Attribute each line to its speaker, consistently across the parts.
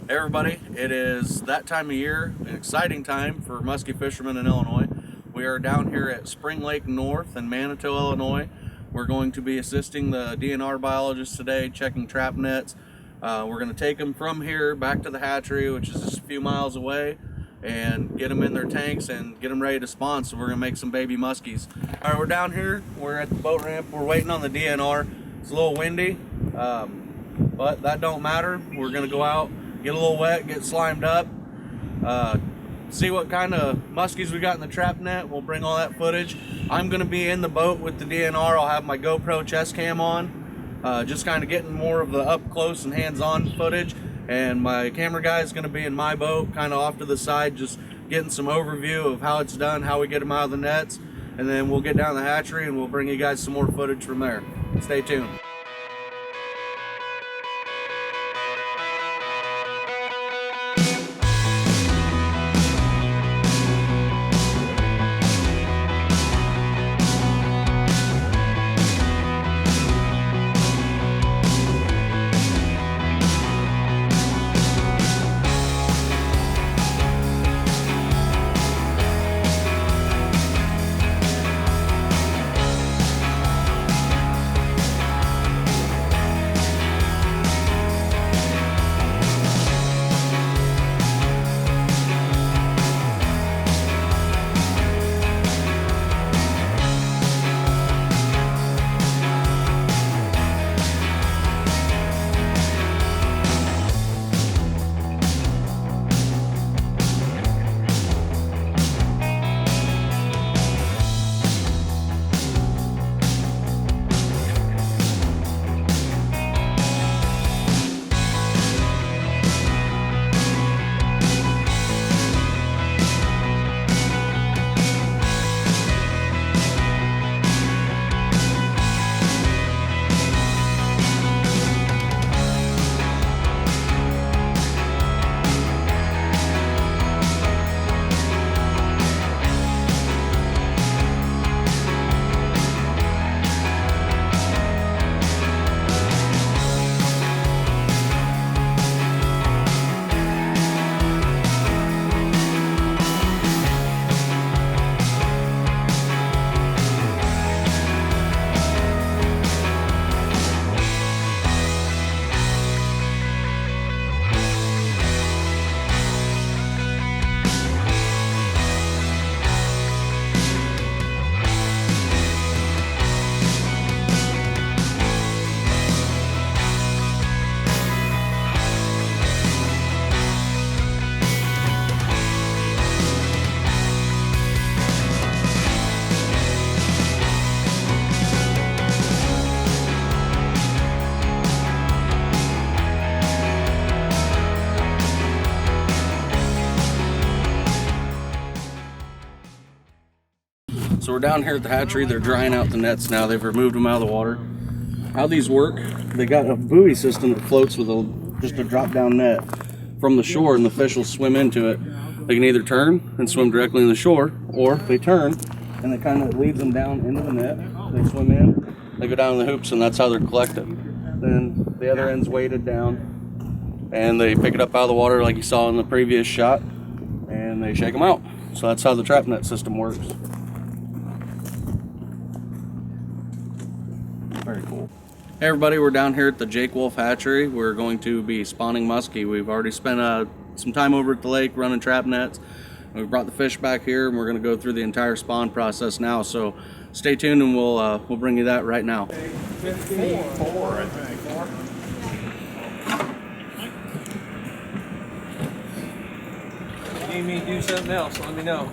Speaker 1: Hey everybody, it is that time of year, an exciting time for musky fishermen in Illinois. We are down here at Spring Lake North in Manitou, Illinois. We're going to be assisting the DNR biologists today, checking trap nets. We're going to take them from here back to the hatchery, which is just a few miles away, and get them in their tanks and get them ready to spawn. So we're going to make some baby muskies. All right, we're down here. We're at the boat ramp. We're waiting on the DNR. It's a little windy, but that don't matter. We're going to go out, get a little wet, get slimed up, see what kind of muskies we got in the trap net. We'll bring all that footage. I'm going to be in the boat with the DNR. I'll have my GoPro chest cam on, just kind of getting more of the up close and hands-on footage. And my camera guy is going to be in my boat, kind of off to the side, just getting some overview of how it's done, how we get them out of the nets. And then we'll get down to the hatchery and we'll bring you guys some more footage from there. Stay tuned. So we're down here at the hatchery. They're drying out the nets now. They've removed them out of the water. How these work, they got a buoy system that floats with just a drop down net from the shore, and the fish will swim into it. They can either turn and swim directly in the shore, or they turn and it kind of leads them down into the net. They swim in, they go down in the hoops, and that's how they're collected. Then the other end's weighted down and they pick it up out of the water like you saw in the previous shot, and they shake them out. So that's how the trap net system works. Very cool. Hey everybody, we're down here at the Jake Wolf Hatchery. We're going to be spawning muskie. We've already spent some time over at the lake running trap nets. We brought the fish back here, and we're going to go through the entire spawn process now. So stay tuned, and we'll bring you that right now.
Speaker 2: 54, I think. If you need me to do something else, let me know.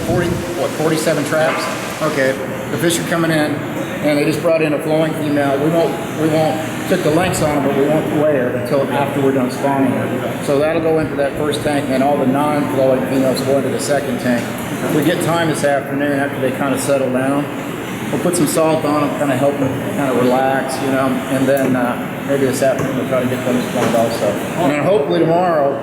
Speaker 3: 47 traps. Okay, the fish are coming in, and they just brought in a flowing female. We won't took the lengths on them, but we won't weigh her until after we're done spawning her. So that'll go into that first tank, and then all the non-flowing females will go into the second tank. If we get time this afternoon after they kind of settle down, we'll put some salt on them, kind of help them kind of relax, you know, and then maybe this afternoon we'll try to get them spawned also. And then hopefully tomorrow,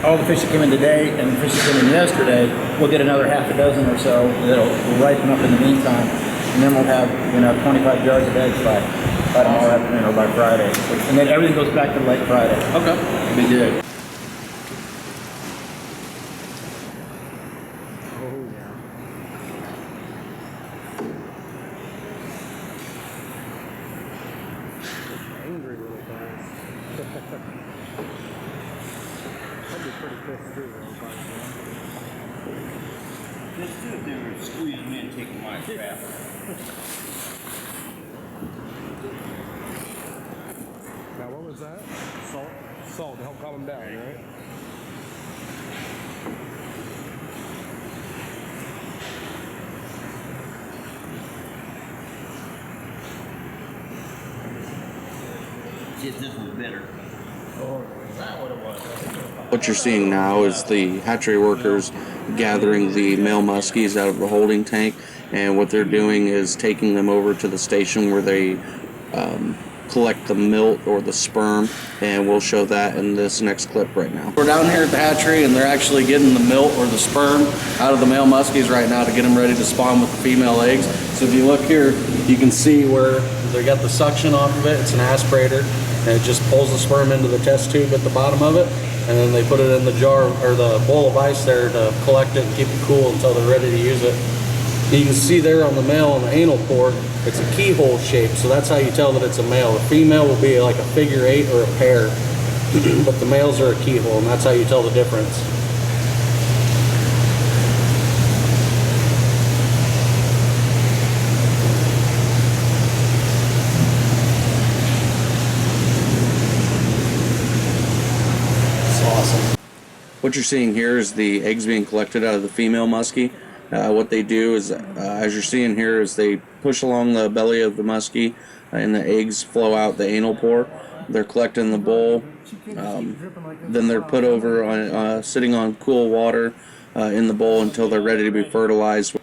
Speaker 3: all the fish that came in today and the fish that came in yesterday, we'll get another half a dozen or so that'll ripen up in the meantime. And then we'll have, you know, 25 yards of eggs by tomorrow afternoon or by Friday. And then everything goes back to the lake Friday.
Speaker 1: Okay.
Speaker 3: It'll be good.
Speaker 2: Angry little guys. That'd be pretty quick too, though.
Speaker 4: Just do it, they were squeezing in, taking my trap.
Speaker 2: Now, what was that? Salt? Salt to help calm them down, right?
Speaker 4: See if this was better.
Speaker 3: Or is that what it was?
Speaker 1: What you're seeing now is the hatchery workers gathering the male muskies out of the holding tank, and what they're doing is taking them over to the station where they collect the milt or the sperm, and we'll show that in this next clip right now. We're down here at the hatchery, and they're actually getting the milt or the sperm out of the male muskies right now to get them ready to spawn with the female eggs. So if you look here, you can see where they got the suction off of it. It's an aspirator, and it just pulls the sperm into the test tube at the bottom of it, and then they put it in the jar or the bowl of ice there to collect it and keep it cool until they're ready to use it. You can see there on the male on the anal port, it's a keyhole shape, so that's how you tell that it's a male. The female will be like a figure 8 or a pear, but the males are a keyhole, and that's how you tell the difference.
Speaker 3: Awesome.
Speaker 1: What you're seeing here is the eggs being collected out of the female muskie. What they do is, as you're seeing here, is they push along the belly of the muskie, and the eggs flow out the anal pore. They're collected in the bowl. Then they're put over on, sitting on cool water in the bowl until they're ready to be fertilized.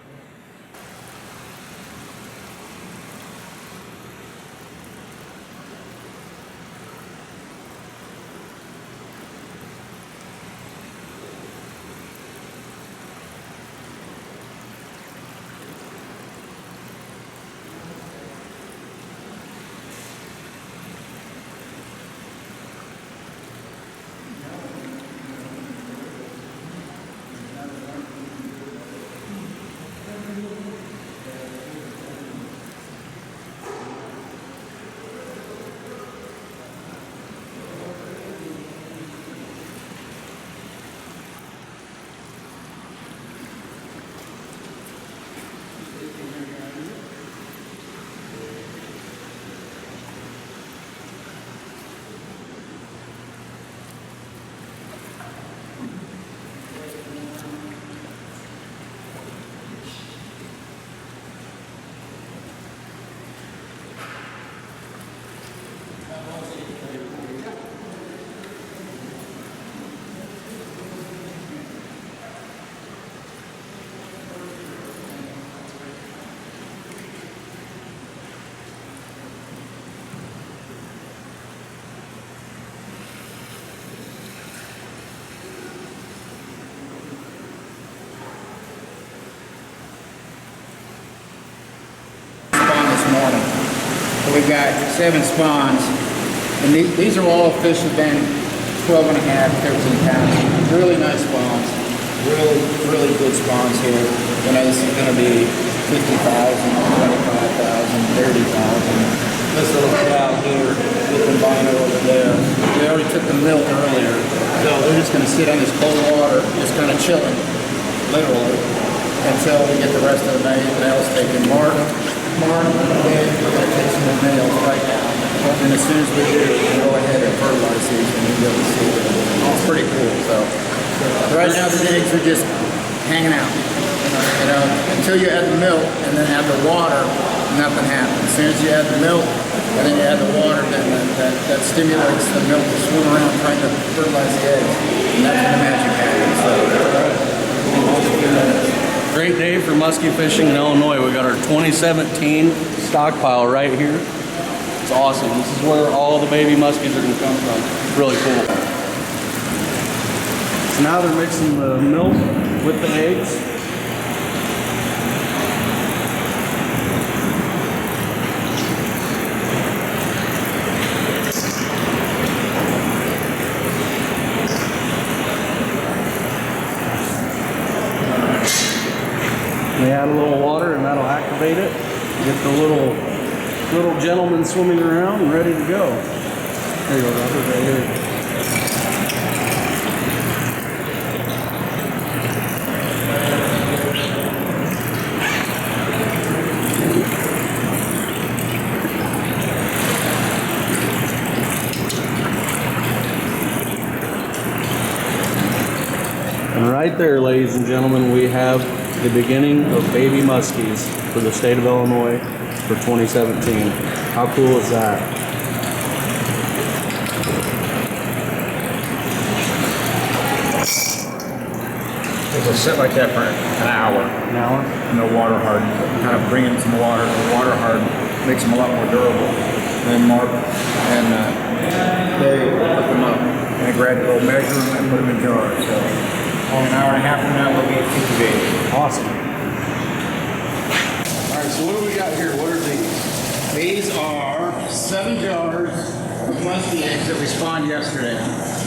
Speaker 3: Morning. So we've got 7 spawns, and these are all fish that have been 12 and a half, 13 pounds. Really nice spawns. Really good spawns here. You know, this is going to be 50,000, 25,000, 30,000. This little cow here, with the albino over there. We already took the milk earlier, so they're just going to sit on this cold water, just kind of chilling, literally, until we get the rest of the males taken. Mark, and we're going to take some more males right now. And as soon as we do, we'll go ahead and fertilize these and you'll be able to see it. It's pretty cool. So right now the eggs are just hanging out. You know, until you add the milk and then add the water, nothing happens. As soon as you add the milk and then you add the water, then that stimulates the milk to swim around trying to fertilize the eggs. And that's when the magic happens. So,
Speaker 1: Great day for musky fishing in Illinois. We got our 2017 stockpile right here. It's awesome. This is where all the baby muskies are going to come from. It's really cool. So now they're mixing the milk with the eggs. They add a little water and that'll activate it. Get the little gentleman swimming around and ready to go. There you go, Robert, right here. And right there, ladies and gentlemen, we have the beginning of baby muskies for the state of Illinois for 2017. How cool is that?
Speaker 3: it'll sit like that for an hour.
Speaker 1: An hour?
Speaker 3: And they'll water harden. Kind of bring in some water. The water harden makes them a lot more durable. Then Mark and Dave will put them up and gradually measure them and put them in jars. So an hour and a half from now we'll be incubated.
Speaker 1: Awesome. All right, so what do we got here? What are these?
Speaker 3: These are 7 jars of musky eggs that we spawned yesterday.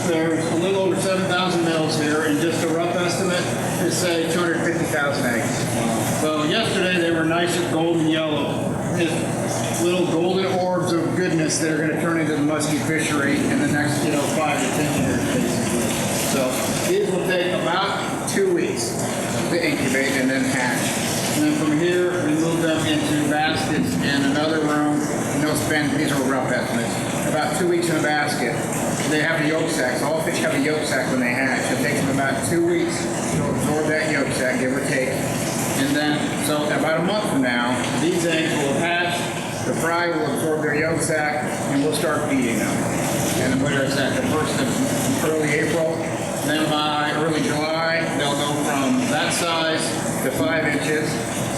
Speaker 3: There's a little over 7,000 males here, and just a rough estimate is say 250,000 eggs. Wow. So yesterday they were nice and golden yellow. Just little golden orbs of goodness that are going to turn into the musky fishery in the next 5 to 10 years, basically. So these will take about 2 weeks to incubate and then hatch. And then from here, we move them into baskets in another room. And they'll spend, these are rough estimates, about 2 weeks in a basket. They have a yolk sac. So all fish have a yolk sac when they hatch. It takes them about 2 weeks to absorb that yolk sac, give or take. And then, so about a month from now, these eggs will hatch. The fry will absorb their yolk sac, and we'll start feeding them. And where is that? The first of early April. Then by early July, they'll go from that size to 5 inches,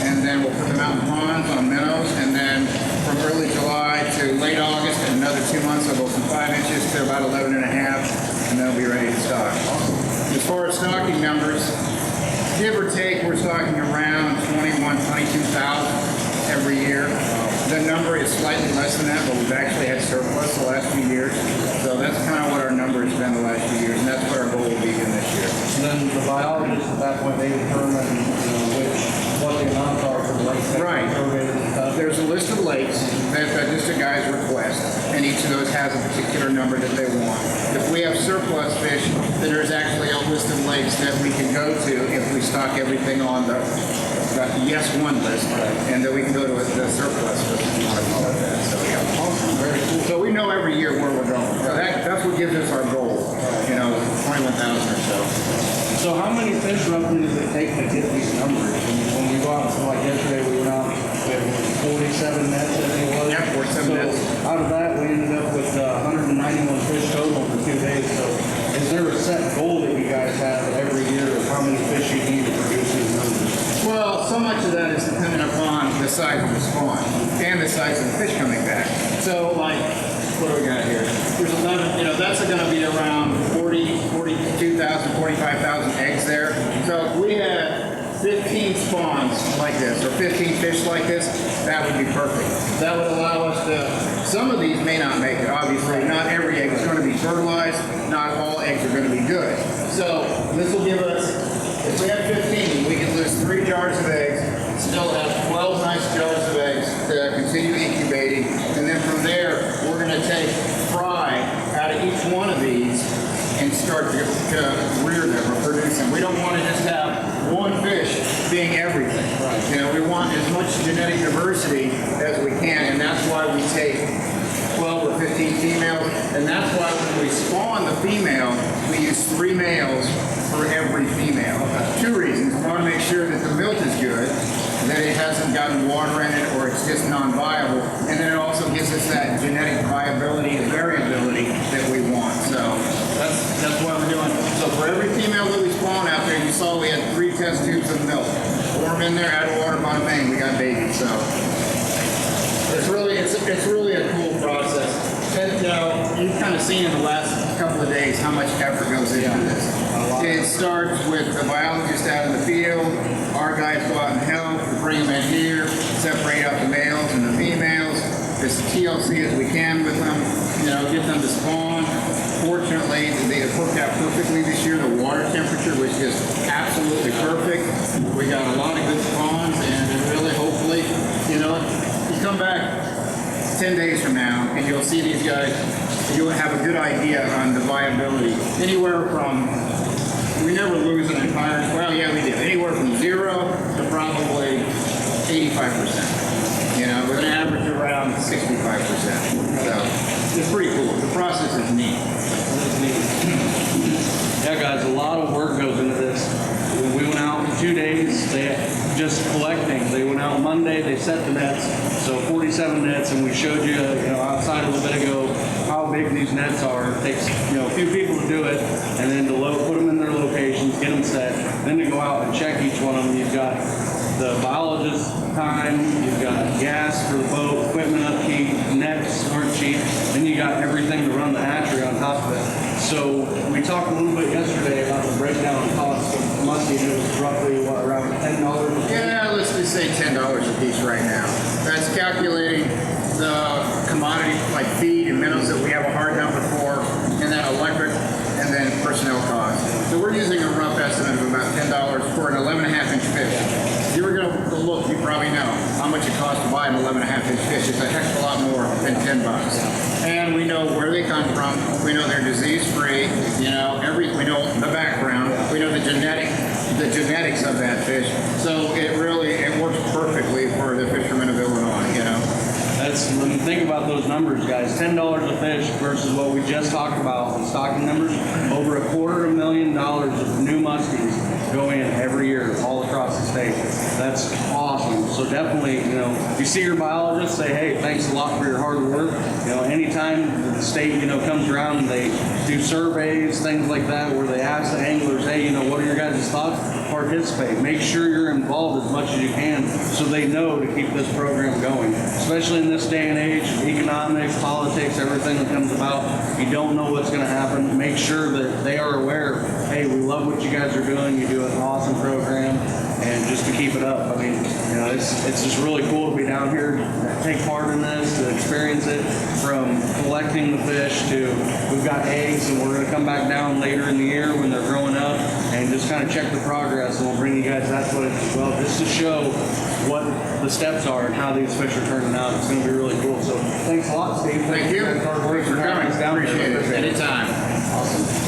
Speaker 3: and then we'll put them out in ponds on minnows, and then from early July to late August, in another 2 months, they'll go from 5 inches to about 11 and a half, and they'll be ready to stock. As far as stocking numbers, give or take, we're stocking around 22,000 every year. The number is slightly less than that, but we've actually had surplus the last few years. So that's kind of what our number has been the last few years, and that's what our goal will be again this year.
Speaker 1: And then the biologists at that point, they determine what the amounts are for the lakes.
Speaker 3: Right. There's a list of lakes that just a guy's request, and each of those has a particular number that they want. If we have surplus fish, then there's actually a list of lakes that we can go to if we stock everything on the yes one list, and then we can go to the surplus list if you want to call it that. So yeah, awesome, very cool. So we know every year where we're going. So that's what gives us our goal. 21,000 or so.
Speaker 1: So how many fish roughly does it take to get these numbers? When we go out, so like yesterday we went out, we had 47 nets, I think it was.
Speaker 3: Yeah, 47 nets.
Speaker 1: Out of that, we ended up with 191 fish total for 2 days. So is there a set goal that you guys have every year of how many fish you need to produce these numbers?
Speaker 3: Well, so much of that is dependent upon the size of the spawn and the size of the fish coming back. So, like, what do we got here? There's 11, that's going to be around 42,000, 45,000 eggs there. So if we had 15 spawns like this, or 15 fish like this, that would be perfect. That would allow us to, some of these may not make it, obviously. Not every egg is going to be fertilized. Not all eggs are going to be good. So this will give us, if we have 15, we can lose 3 jars of eggs, still have 12 nice jars of eggs to continue incubating. And then from there, we're going to take fry out of each one of these and start to rear them or produce them. We don't want to just have one fish being everything. Right. We want as much genetic diversity as we can, and that's why we take 12 or to 15 females, and that's why when we spawn the female, we use 3 males for every female. 2 reasons. We want to make sure that the milt is good, that it hasn't gotten water in it, or it's just non-viable, and then it also gives us that genetic viability and variability that we want. So that's what we're doing. So for every female that we spawn out there, you saw we had 3 test tubes of milk. Pour them in there, add water, bada bang, we got babies. So it's really a cool process. And, you've kind of seen in the last couple of days how much effort goes into this. It starts with the biologist out in the field. Our guys go out and help, bring them in here, separate out the males and the females, as TLC as we can with them, get them to spawn. Fortunately, they have worked out perfectly this year. The water temperature was just absolutely perfect. We got a lot of good spawns, and really, hopefully, you come back 10 days from now, and you'll see these guys, you'll have a good idea on the viability. Anywhere from, we never lose an entire, well, yeah, we do. Anywhere from 0 to probably 85%. With an average around 65%. So, it's pretty cool. The process is neat.
Speaker 5: Yeah, guys, a lot of work goes into this. We went out for 2 days, just collecting. They went out Monday, they set the nets, so 47 nets, and we showed you, outside a little bit ago, how big these nets are. It takes, a few people to do it, and then to put them in their locations, get them set, then to go out and check each one of them. You've got the biologist time, you've got gas for the boat, equipment upkeep, nets aren't cheap, then you got everything to run the hatchery on top of it. So we talked a little bit yesterday about the breakdown cost of Muskie. It was roughly, around $10?
Speaker 3: Yeah, let's just say $10 a piece right now. That's calculating the commodity like feed and minnows that we have a hard number for, and then electric, and then personnel costs. So we're using a rough estimate of about $10 for an 11.5-inch fish. If you were going to look, you probably know how much it costs to buy an 11.5-inch fish. It's a heck of a lot more than $10. And we know where they come from. We know they're disease-free. We know the background. We know the genetics of that fish. So it works perfectly for the fishermen of Illinois.
Speaker 5: When you think about those numbers, guys, $10 a fish versus what we just talked about on stocking numbers, over $250,000 of new muskies go in every year all across the state. That's awesome. So definitely, you see your biologist, say, hey, thanks a lot for your hard work. Anytime the state, comes around and they do surveys, things like that, where they ask the anglers, hey, what are your guys' thoughts? Participate. Make sure you're involved as much as you can so they know to keep this program going. Especially in this day and age, economics, politics, everything that comes about, you don't know what's going to happen. Make sure that they are aware, hey, we love what you guys are doing. You do an awesome program, and just to keep it up. I mean, it's just really cool to be down here, take part in this, to experience it, from collecting the fish to we've got eggs, and we're going to come back down later in the year when they're growing up and just kind of check the progress, and we'll bring you guys that footage as well, just to show what the steps are and how these fish are turning out. It's going to be really cool. So thanks a lot, Steve.
Speaker 3: Thank you.
Speaker 5: Thanks for
Speaker 3: coming.
Speaker 5: having us down
Speaker 3: Appreciate
Speaker 5: there.
Speaker 3: it. Anytime.
Speaker 5: Awesome.